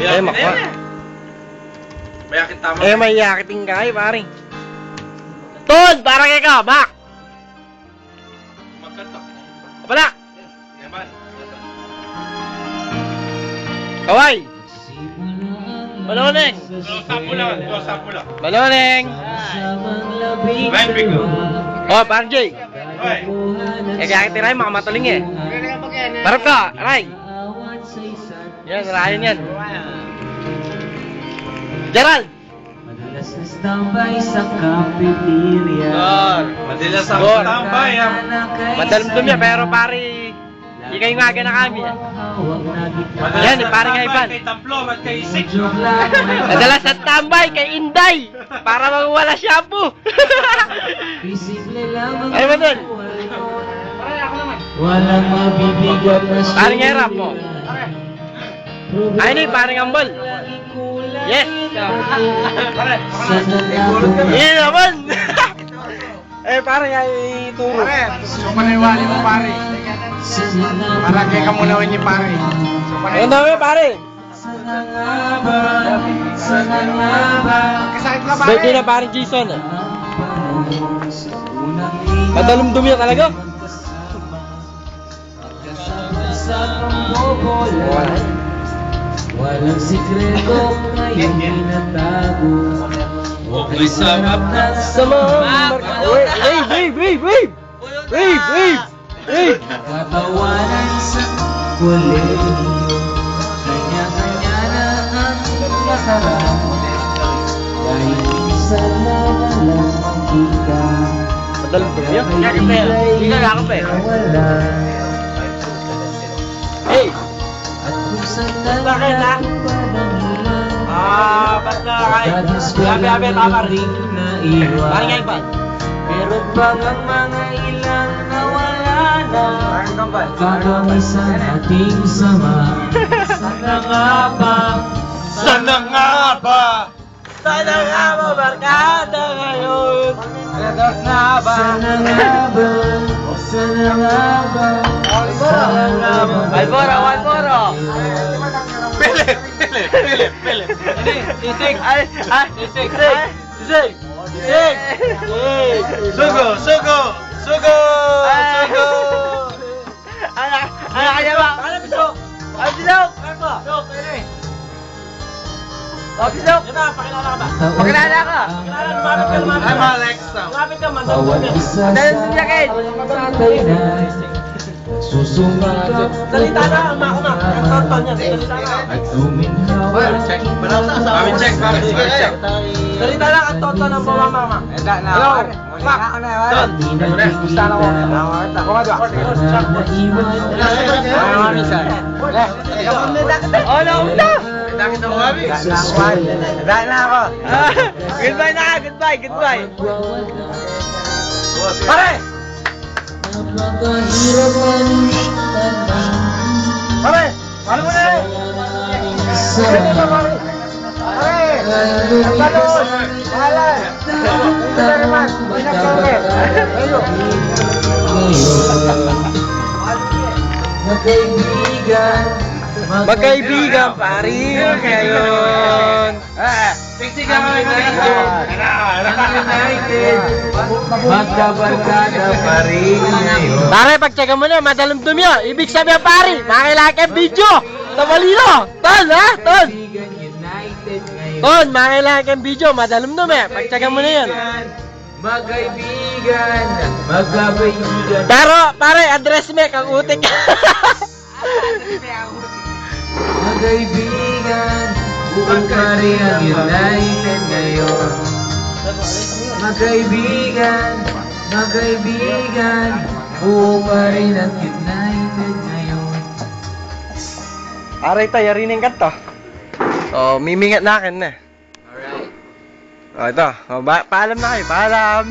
Eh, makwa. May yakit tama. Eh, may yakiting ka kayo, pare. Ton, parang ikaw, bak! Magkanta. Kapala! Yaman. Kaway! Maloneng! Close-up mo lang. Maloneng! Line bigo. Oh, parang Jay. Hoy. Eh, yakiting rin, mga mataling eh. Parang ka, aray! Yan, narayan yan. Gerald! Madalas na standby sa cafeteria. Madalas ang Gor. tambay. Madalamdam yan, pero pare, di kayo nga na kami. Yan, parang nga iban. Kay Tamplo, at kay Isik. Madalas sa tambay kay Inday para mawala shampoo. Ano ba dun? Walang mabibigat na siya. Parang nga rap mo. Ay, hindi, parang ambol. Yes! Hindi naman! Eh, parang nga ituro. So, paniwali mo, pare. Para kay kamunawin niyo, pare. Ayun namin, pare. Sana nga ba? Kasakit ka, pare. Birthday na parang Jason eh. Madalumdum yan talaga. Sa pambobola, walang sikreto ngayong pinatago. Okay, sarap na. Sa mga marka... Wave! Katawanan sa kolehiyo, kanya-kanya na ang nakaraan. Dahil minsan na lang magkita, Madalumdum yan. Hindi ka nakap eh. wala. Hey! At kung saan na Bakit, ha? Ba't na kayo? Yabe, tama rin. Parang nga iban. Meron pa ang mga ilang nawala na. Kakamisan ating sama. Sana nga ba? Sana nga ba? Sana nga ba, barkada ngayon? Sana nga ba? Sana nga ba? Sana nga ba? Sana nga ba? Walbora! Philip. Isig! Isig! Sugo. Anak kanya ba? Ano biso? Ano biso? Biso! Pakilala ka ba? Pakilala ka! I'm Alex. Bawat isa Dahil sa jacket. tatay na susumikap. Salita na ang makumak. Ang tonton yan. Salita na. At luminhaw ang Check. Kami check. Salita lang ang tonton ng pamamama. Hello! Mak! Don! Gusto na ko. Ano? Nakita mo kami? Goodbye! Pare! Napakahirap manitan na Pare! Paano mo na eh? Magkaibigan pa rin ngayon. Tigsigan kami dito. Magkabarkada pa rin ngayon. Pare, pagtsaga mo na, madalumdum yun. Ibig sabihin, pare, makailangan video. Tabalino. Ton, ha? Ton. United ngayon. Ton, makailangan video. Madalumdum eh. Pagtsaga mo na yun. Magkaibigan. Magkaibigan. Pero, pare, address me, kang utik. Magkaibigan. Buo pa rin ang United ngayon. Magkaibigan. Buo pa rin ang United ngayon. Aray tayo, yarinig ka to. Oh, mimingat na akin na. Alright. Oh, ito. Oh, paalam na kayo, paalam.